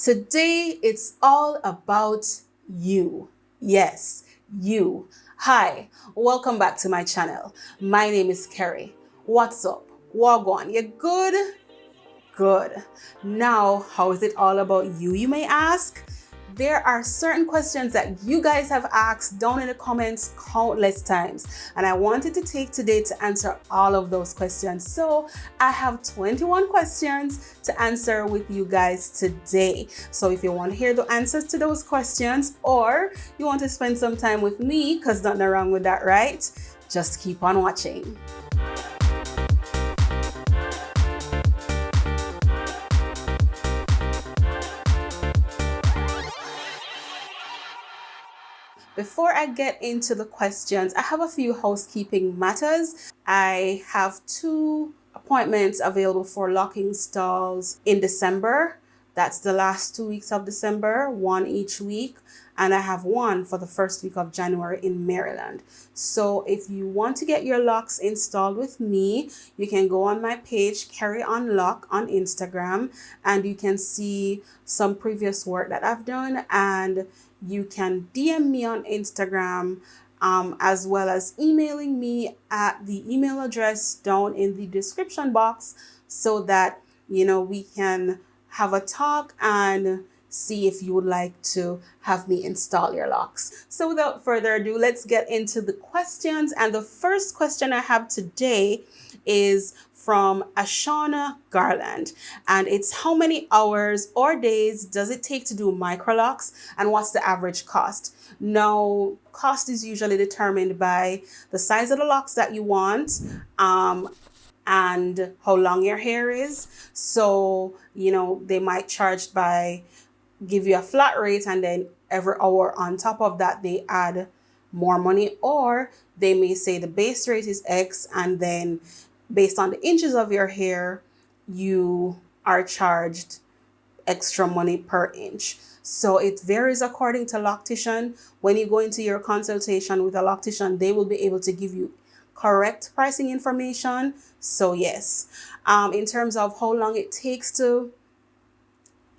Today, it's all about you. Yes, you. Hi, welcome back to my channel. My name is Kerry. What's up? Wagwan, you good? Good. Now, how is it all about you, you may ask? There are certain questions that you guys have asked down in the comments countless times, and I wanted to take today to answer all of those questions. So I have 21 questions to answer with you guys today. So if you want to hear the answers to those questions, or you want to spend some time with me, because nothing wrong with that, right? Just keep on watching. Before I get into the questions, I have a few housekeeping matters. I have 2 appointments available for locking stalls in December. That's the last 2 weeks of December, one each week. And I have one for the first week of January in Maryland. So if you want to get your locks installed with me, you can go on my page, Carry On Lock on Instagram, and you can see some previous work that I've done, and you can DM me on Instagram, as well as emailing me at the email address down in the description box, so that we can have a talk and see if you would like to have me install your locks. So without further ado, let's get into the questions. And the first question I have today is from Ashana Garland, and it's: how many hours or days does it take to do microlocs, and what's the average cost? Now, cost is usually determined by the size of the locks that you want, and how long your hair is. So, they might charge by give you a flat rate, and then every hour on top of that, they add more money. Or they may say the base rate is X, and then based on the inches of your hair, you are charged extra money per inch. So it varies according to loctician. When you go into your consultation with a loctician, they will be able to give you correct pricing information. So yes, in terms of how long it takes to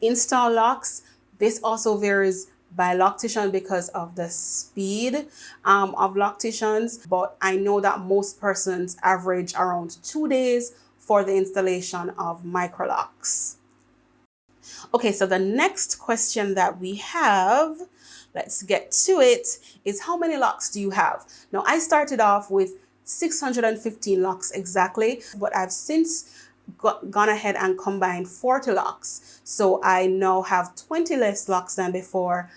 install locks, this also varies by loctician because of the speed of locticians, but I know that most persons average around 2 days for the installation of microlocs. Okay, so the next question that we have, let's get to it, is: how many locks do you have? Now, I started off with 615 locks exactly, but I've since gone ahead and combined 40 locks. So I now have 20 less locks than before,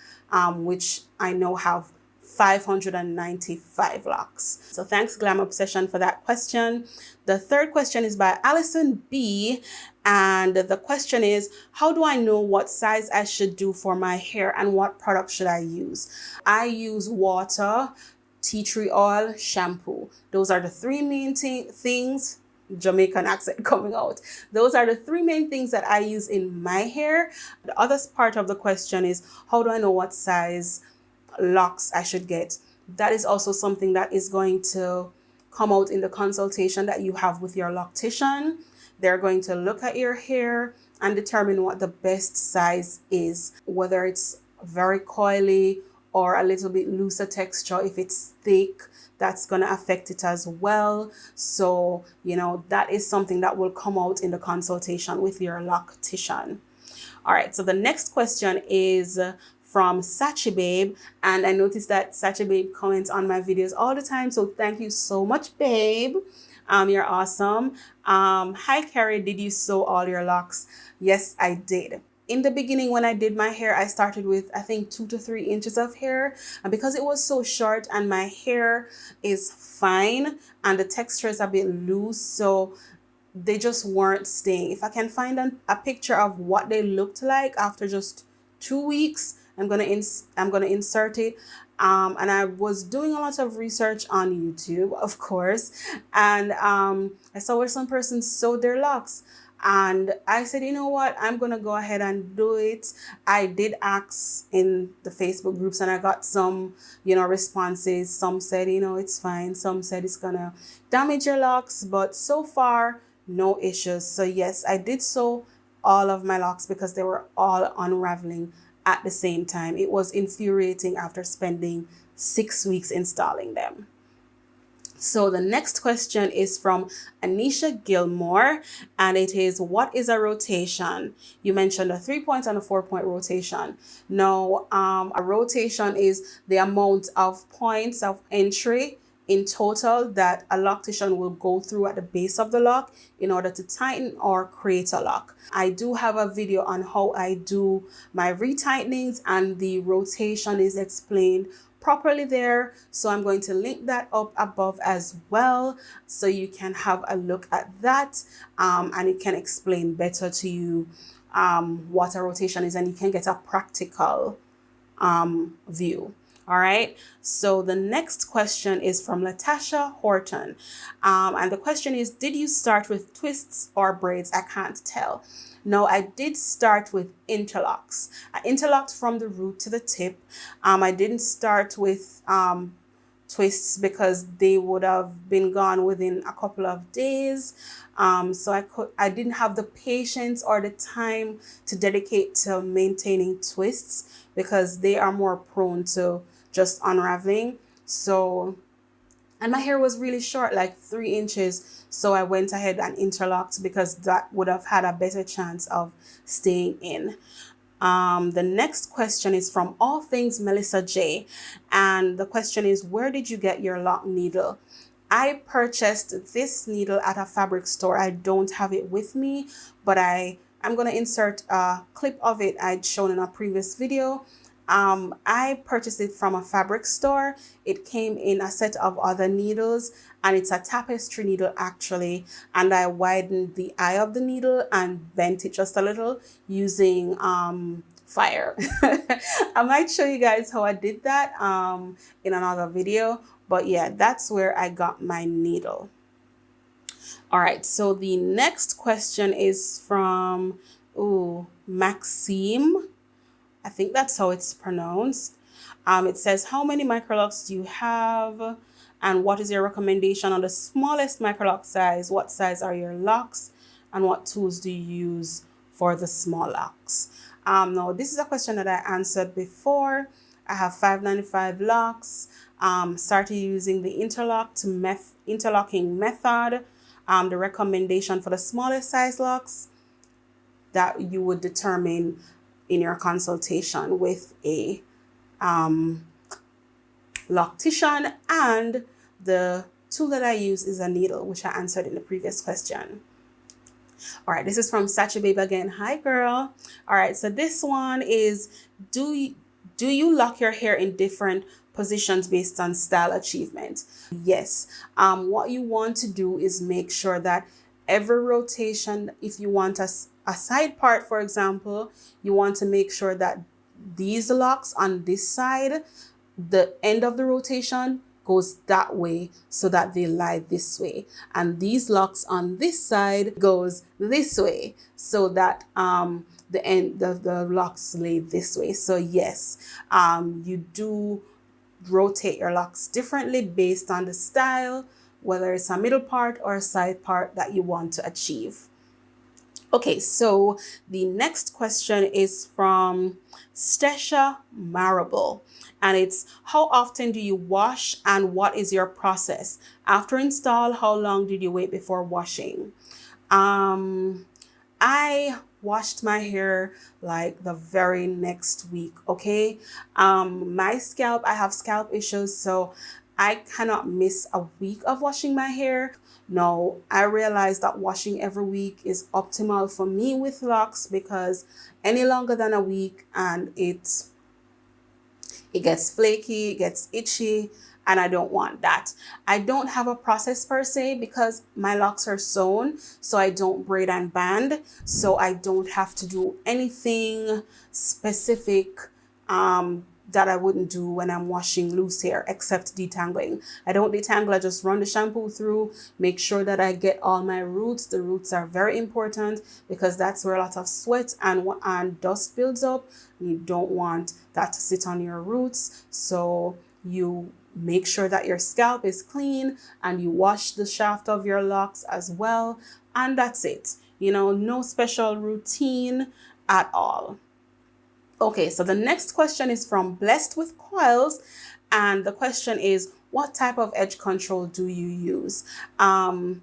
which I now have 595 locks. So thanks, Glam Obsession, for that question. The third question is by Allison B. And the question is: how do I know what size I should do for my hair, and what product should I use? I use water, tea tree oil, shampoo. Those are the three main things. Jamaican accent coming out. Those are the three main things that I use in my hair. The other part of the question is: how do I know what size locks I should get? That is also something that is going to come out in the consultation that you have with your loctician. They're going to look at your hair and determine what the best size is, whether it's very coily or a little bit looser texture. If it's thick, that's going to affect it as well. So, that is something that will come out in the consultation with your loctician. All right, so the next question is from Sachi Babe, and I noticed that Sachi Babe comments on my videos all the time, so thank you so much, babe. You're awesome. Hi, Carrie, did you sew all your locks? Yes, I did. In the beginning, when I did my hair, I started with, I think, 2 to 3 inches of hair. And because it was so short and my hair is fine and the texture is a bit loose, so they just weren't staying. If I can find a picture of what they looked like after just 2 weeks, I'm gonna insert it. And I was doing a lot of research on YouTube, of course, and I saw where some persons sewed their locks. And I said, you know what, I'm going to go ahead and do it. I did ask in the Facebook groups, and I got some, responses. Some said, it's fine. Some said it's going to damage your locks. But so far, no issues. So yes, I did sew all of my locks because they were all unraveling at the same time. It was infuriating after spending 6 weeks installing them. So the next question is from Anisha Gilmore, and it is, what is a rotation? You mentioned a 3-point and a 4-point rotation. No, a rotation is the amount of points of entry in total that a loctician will go through at the base of the lock in order to tighten or create a lock. I do have a video on how I do my retightenings, and the rotation is explained properly there, so I'm going to link that up above as well, so you can have a look at that, and it can explain better to you what a rotation is, and you can get a practical view. All right, so the next question is from Latasha Horton, and the question is, did you start with twists or braids? I can't tell. No, I did start with interlocks. I interlocked from the root to the tip. I didn't start with twists because they would have been gone within a couple of days. So I didn't have the patience or the time to dedicate to maintaining twists because they are more prone to just unraveling. So, and my hair was really short, like 3 inches. So I went ahead and interlocked because that would have had a better chance of staying in. The next question is from All Things Melissa J. And the question is, where did you get your lock needle? I purchased this needle at a fabric store. I don't have it with me, but I'm going to insert a clip of it I'd shown in a previous video. I purchased it from a fabric store. It came in a set of other needles, and it's a tapestry needle actually. And I widened the eye of the needle and bent it just a little using fire. I might show you guys how I did that in another video. But yeah, that's where I got my needle. All right, so the next question is from Maxime. I think that's how it's pronounced. It says, how many micrologs do you have? And what is your recommendation on the smallest microlock size? What size are your locks? And what tools do you use for the small locks? Now, this is a question that I answered before. I have 595 locks. Started using the interlocking method. The recommendation for the smallest size locks that you would determine in your consultation with a loctician, and the tool that I use is a needle, which I answered in the previous question. All right, this is from Sacha Babe again. Hi, girl. All right, so this one is, do you lock your hair in different positions based on style achievement? Yes. What you want to do is make sure that every rotation, if you want a side part, for example, you want to make sure that these locks on this side, the end of the rotation goes that way so that they lie this way, and these locks on this side goes this way so that the locks lay this way. So yes, you do rotate your locks differently based on the style, whether it's a middle part or a side part that you want to achieve. Okay, so the next question is from Stesha Marable, and it's, how often do you wash and what is your process? After install, how long did you wait before washing? I washed my hair like the very next week, okay? My scalp, I have scalp issues, so I cannot miss a week of washing my hair. No, I realized that washing every week is optimal for me with locks, because any longer than a week and it gets flaky, it gets itchy, and I don't want that. I don't have a process per se because my locks are sewn, so I don't braid and band, so I don't have to do anything specific that I wouldn't do when I'm washing loose hair, except detangling. I don't detangle, I just run the shampoo through, make sure that I get all my roots. The roots are very important because that's where a lot of sweat and dust builds up. You don't want that to sit on your roots. So you make sure that your scalp is clean and you wash the shaft of your locks as well. And that's it. no special routine at all. Okay, so the next question is from Blessed with Coils, and the question is, what type of edge control do you use? As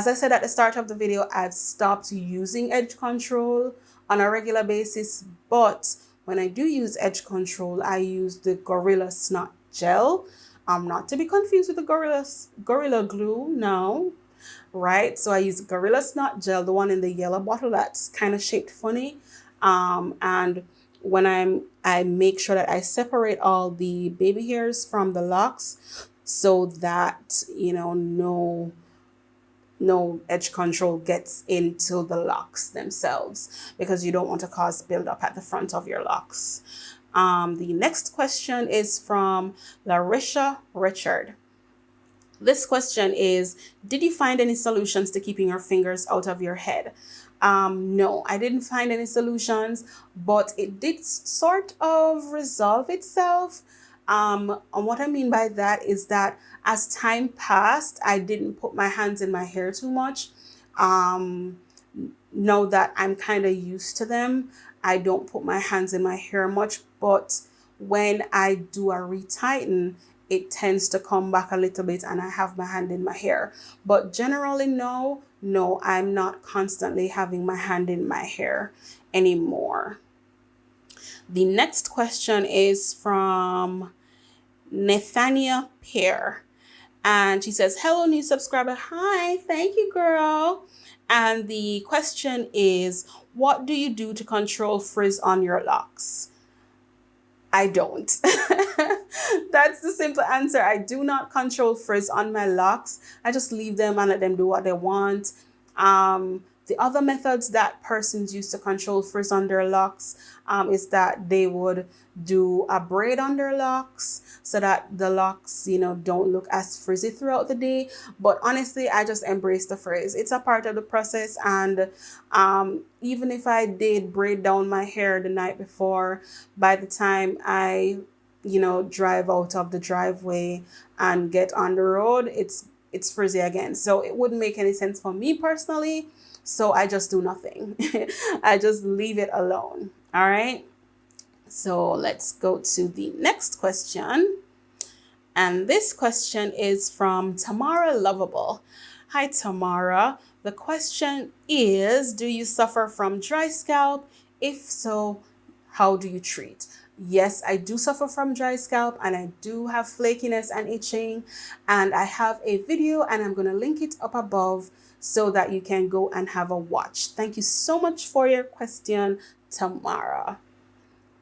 I said at the start of the video, I've stopped using edge control on a regular basis, but when I do use edge control, I use the Gorilla Snot Gel. Not to be confused with the Gorilla Glue, no. Right, so I use Gorilla Snot Gel, the one in the yellow bottle that's kind of shaped funny. And when I make sure that I separate all the baby hairs from the locks so that, no edge control gets into the locks themselves, because you don't want to cause buildup at the front of your locks. The next question is from Larisha Richard. This question is, did you find any solutions to keeping your fingers out of your head? No, I didn't find any solutions, but it did sort of resolve itself. And what I mean by that is that as time passed, I didn't put my hands in my hair too much. Now that I'm kind of used to them, I don't put my hands in my hair much, but when I do a retighten, it tends to come back a little bit and I have my hand in my hair. But generally, no, I'm not constantly having my hand in my hair anymore. The next question is from Nathania Pear. And she says, hello, new subscriber. Hi, thank you, girl. And the question is, what do you do to control frizz on your locks? I don't. That's the simple answer. I do not control frizz on my locks. I just leave them and let them do what they want. The other methods that persons use to control frizz on their locks is that they would do a braid on their locks so that the locks, don't look as frizzy throughout the day. But honestly, I just embrace the frizz. It's a part of the process. And even if I did braid down my hair the night before, by the time I, drive out of the driveway and get on the road, it's frizzy again. So it wouldn't make any sense for me personally. So I just do nothing. I just leave it alone. All right. So let's go to the next question. And this question is from Tamara Lovable. Hi, Tamara. The question is, do you suffer from dry scalp? If so, how do you treat? Yes, I do suffer from dry scalp and I do have flakiness and itching. And I have a video and I'm going to link it up above so that you can go and have a watch. Thank you so much for your question, Tamara.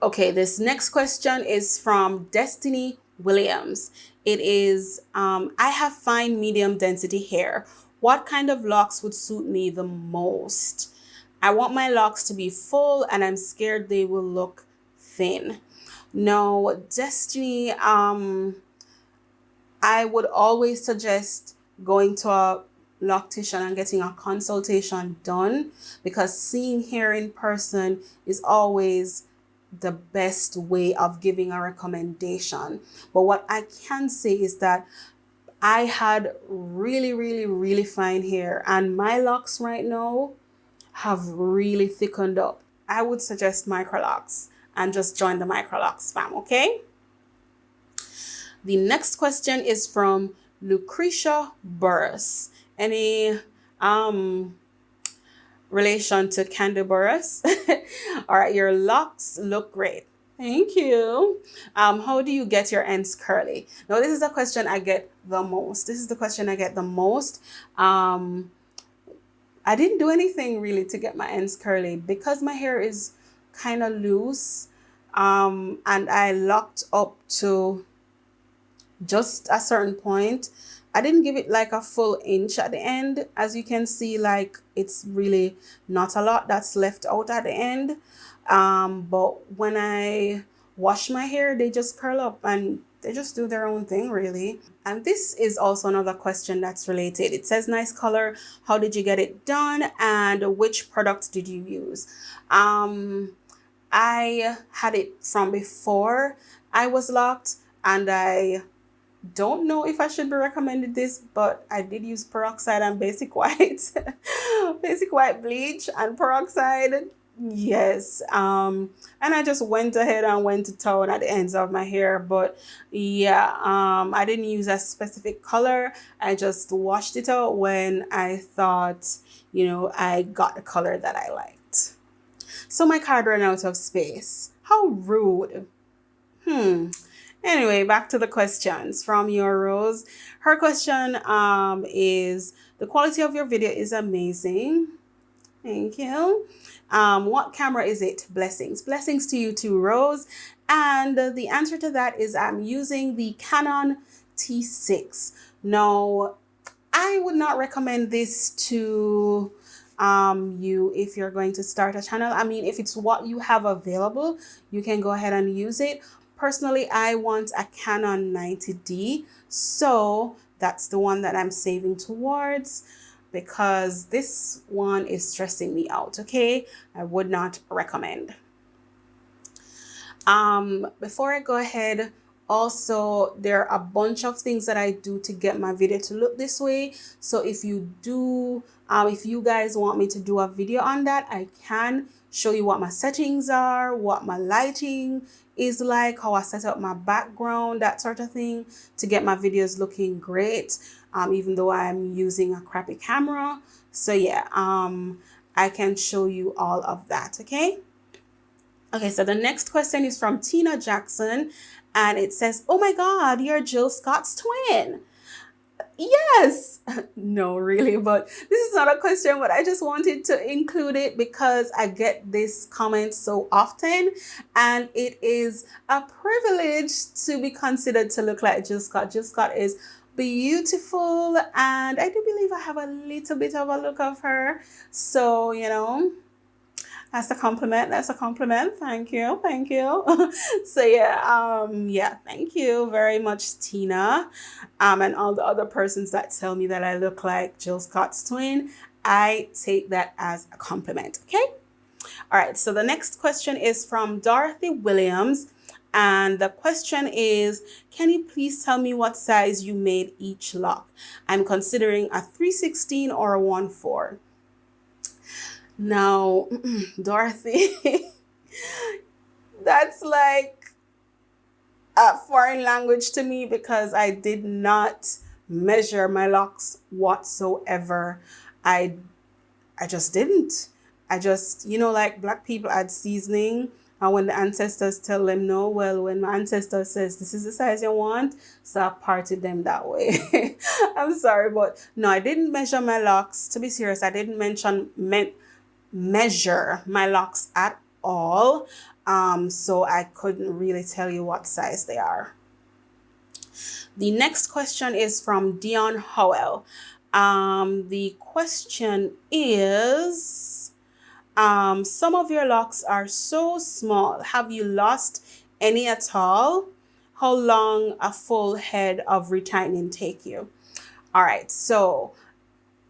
Okay, this next question is from Destiny Williams. It is, I have fine medium density hair. What kind of locks would suit me the most? I want my locks to be full and I'm scared they will look thin. No, Destiny, I would always suggest going to a loctician and getting a consultation done, because seeing hair in person is always the best way of giving a recommendation. But what I can say is that I had really, really, really fine hair and my locks right now have really thickened up. I would suggest micrologs and just join the micrologs fam, okay? The next question is from Lucretia Burris. Any relation to Candy Burris? All right, your locks look great. Thank you. How do you get your ends curly? Now, this is a question I get the most. This is the question I get the most. I didn't do anything really to get my ends curly because my hair is kind of loose. And I locked up to just a certain point. I didn't give it like a full inch at the end. As you can see, like it's really not a lot that's left out at the end. But when I wash my hair, they just curl up and they just do their own thing really. And this is also another question that's related. It says, nice color. How did you get it done? And which product did you use? I had it from before I was locked and I don't know if I should be recommended this, but I did use peroxide and basic white, basic white bleach and peroxide. Yes. And I just went ahead and went to town at the ends of my hair. But yeah, I didn't use a specific color. I just washed it out when I thought, I got the color that I liked. So my card ran out of space. How rude. Anyway, back to the questions from your Rose. Her question is, the quality of your video is amazing. Thank you. What camera is it? Blessings. Blessings to you too, Rose. And the answer to that is I'm using the Canon T6. Now, I would not recommend this to you if you're going to start a channel. I mean, if it's what you have available, you can go ahead and use it. Personally, I want a Canon 90D, so that's the one that I'm saving towards, because this one is stressing me out. Okay, I would not recommend. Before I go ahead, also there are a bunch of things that I do to get my video to look this way. So if you guys want me to do a video on that, I can show you what my settings are, what my lighting is like, how I set up my background, that sort of thing, to get my videos looking great, even though I'm using a crappy camera. So yeah, I can show you all of that. Okay, so the next question is from Tina Jackson, and it says, oh my god, you're Jill Scott's twin. Yes. No, really, but this is not a question, but I just wanted to include it because I get this comment so often, and it is a privilege to be considered to look like Jill Scott. Jill Scott is beautiful, and I do believe I have a little bit of a look of her. So, that's a compliment. That's a compliment. Thank you. Thank you. So yeah, thank you very much, Tina. And all the other persons that tell me that I look like Jill Scott's twin. I take that as a compliment. Okay. All right. So the next question is from Dorothy Williams. And the question is, can you please tell me what size you made each lock? I'm considering a 3/16 or a 1/4. Now, Dorothy, that's like a foreign language to me because I did not measure my locks whatsoever. I just didn't. I just, like black people add seasoning. And when the ancestors tell them no, well, when my ancestor says this is the size you want, so I parted them that way. I'm sorry, but no, I didn't measure my locks. To be serious, I didn't measure my locks at all, so I couldn't really tell you what size they are. The next question is from Dion Howell. The question is, some of your locks are so small. Have you lost any at all? How long a full head of retightening take you? All right, so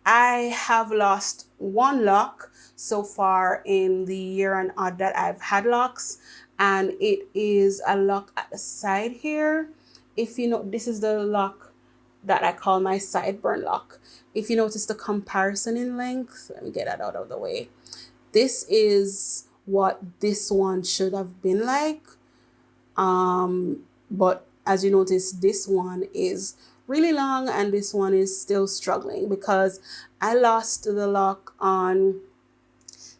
I have lost one lock so far in the year and odd that I've had locks, and it is a lock at the side here. If you know, this is the lock that I call my sideburn lock. If you notice the comparison in length, let me get that out of the way. This is what this one should have been like, but as you notice, this one is really long and this one is still struggling because I lost the lock on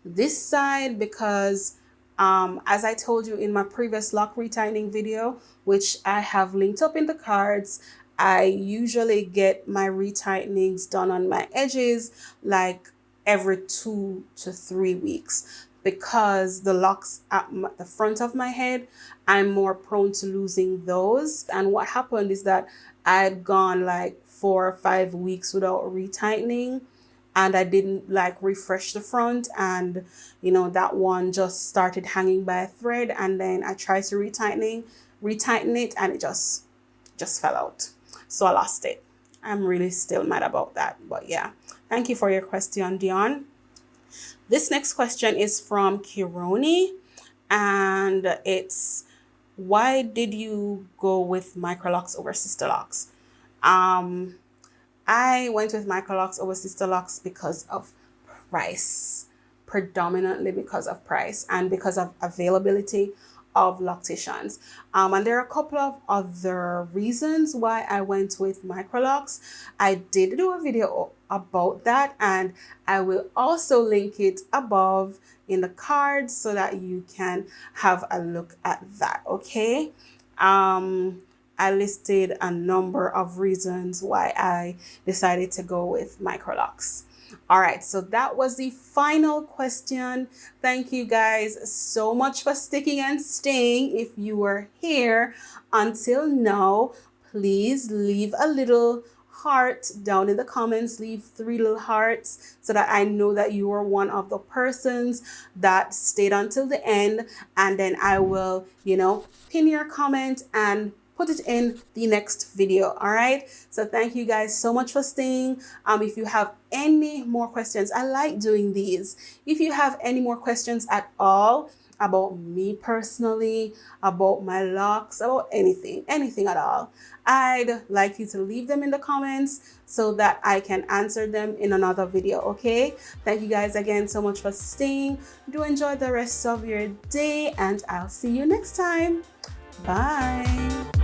this side because as I told you in my previous lock retightening video, which I have linked up in the cards, I usually get my retightenings done on my edges like every 2 to 3 weeks, because the locks at the front of my head, I'm more prone to losing those. And what happened is that I'd gone like 4 or 5 weeks without retightening, and I didn't like refresh the front, and that one just started hanging by a thread, and then I tried to retighten it, and it just fell out. So I lost it. I'm really still mad about that, but yeah. Thank you for your question, Dion. This next question is from Kieroni, and it's, why did you go with microlocs over sister locks? I went with microlocs over sister locks because of price, predominantly because of price and because of availability of locticians. And there are a couple of other reasons why I went with microlocs. I did do a video about that, and I will also link it above in the cards so that you can have a look at that, okay? I listed a number of reasons why I decided to go with microlocs. All right, so that was the final question. Thank you guys so much for sticking and staying. If you were here until now, please leave a little heart down in the comments. Leave 3 little hearts so that I know that you are one of the persons that stayed until the end, and then I will, pin your comment and put it in the next video. All right, so thank you guys so much for staying. If you have any more questions, I like doing these. If you have any more questions at all about me personally, about my locks, about anything at all, I'd like you to leave them in the comments so that I can answer them in another video. Okay, thank you guys again so much for staying. Do enjoy the rest of your day, and I'll see you next time. Bye.